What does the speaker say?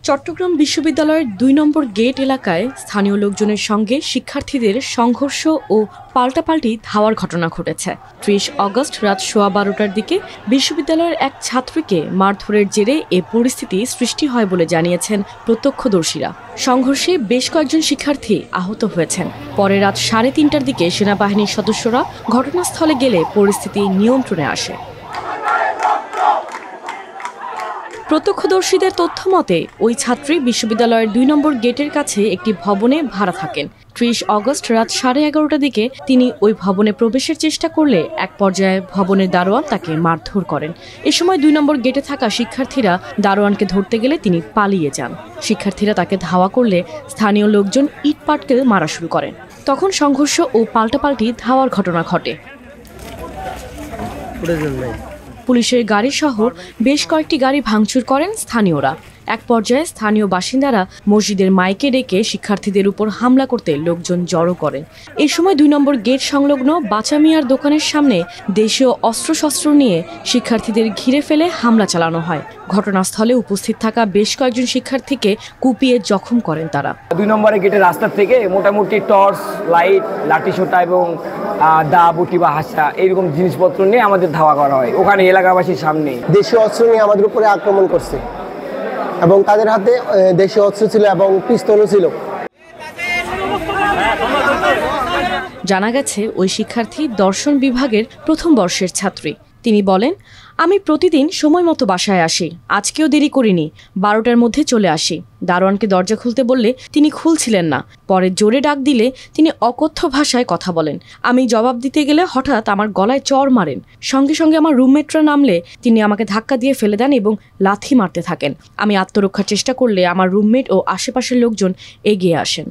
চট্টগ্রাম বিশ্ববিদ্যালয়ের ২ নম্বর গেট এলাকায় স্থানীয় লোকজনের সঙ্গে শিক্ষার্থীদের সংঘর্ষ ও পাল্টাপাল্টি ধাওয়ার ঘটনা ঘটেছে। ৩০ অগস্ট রাত ১২:১৫টার দিকে বিশ্ববিদ্যালয়ের এক ছাত্রীকে মারধরের জেরে এ পরিস্থিতি সৃষ্টি হয় বলে জানিয়েছেন প্রত্যক্ষদর্শীরা। সংঘর্ষে বেশ কয়েকজন শিক্ষার্থী আহত হয়েছেন। পরে রাত ৩:৩০টার দিকে সেনাবাহিনীর সদস্যরা ঘটনাস্থলে গেলে পরিস্থিতি নিয়ন্ত্রণে আসে। প্রত্যক্ষদর্শীদের তথ্য মতে ওই ছাত্রী বিশ্ববিদ্যালয়ের ২ নম্বর গেটের কাছে একটি ভবনে ভাড়া থাকেন। ৩০ অগস্ট রাত 11:30টার দিকে তিনি ওই ভবনে প্রবেশের চেষ্টা করলে এক পর্যায়ে ভবনের দারোয়ান তাকে মারধর করেন। এ সময় ২ নম্বর গেটে থাকা শিক্ষার্থীরা দারোয়ানকে ধরতে গেলে তিনি পালিয়ে যান। শিক্ষার্থীরা তাকে ধাওয়া করলে স্থানীয় লোকজন ইট পাটকেল মারা শুরু করেন। তখন সংঘর্ষ ও পাল্টাপাল্টি ধাওয়ার ঘটনা ঘটে। পুলিশের গাড়ি সহ বেশ কয়েকটি গাড়ি ভাঙচুর করেন স্থানীয়রা। এক পর্যায়ে স্থানীয় বাসিন্দারা মসজিদের মাইকে ডেকে শিক্ষার্থীদের উপর হামলা করতে লোকজন জড়ো করেন। এই সময় ২ নম্বর গেট সংলগ্ন বাচা মিয়ার দোকানের সামনে দেশীয় অস্ত্রশস্ত্র নিয়ে শিক্ষার্থীদের ঘিরে ফেলে হামলা চালানো হয়। ঘটনাস্থলে উপস্থিত থাকা বেশ কয়েকজন শিক্ষার্থীকে কুপিয়ে জখম করেন তারা। ২ নম্বরের গেটের রাস্তা থেকে মোটামুটি টর্চ, লাইট, লাঠিসোঁটা এবং দা, বটি বা হাসা এরকম জিনিসপত্র নিয়ে আমাদের ধাওয়া করা হয়। ওখানে এলাকাবাসীর সামনে দেশীয় অস্ত্র নিয়ে আমাদের উপরে আক্রমণ করছে এবং তাদের হাতে দেশীয় অস্ত্র ছিল এবং পিস্তলও ছিল। জানা গেছে ওই শিক্ষার্থী দর্শন বিভাগের প্রথম বর্ষের ছাত্রী। তিনি বলেন, আমি প্রতিদিন সময় মতো বাসায় আসি, আজকেও দেরি করিনি, 12টার মধ্যে চলে আসি। দারোয়ানকে দরজা খুলতে বললে তিনি খুলছিলেন না। পরে জোরে ডাক দিলে তিনি অকথ্য ভাষায় কথা বলেন। আমি জবাব দিতে গেলে হঠাৎ আমার গলায় চড় মারেন। সঙ্গে সঙ্গে আমার রুমমেটরা নামলে তিনি আমাকে ধাক্কা দিয়ে ফেলে দেন এবং লাথি মারতে থাকেন। আমি আত্মরক্ষার চেষ্টা করলে আমার রুমমেট ও আশেপাশের লোকজন এগিয়ে আসেন।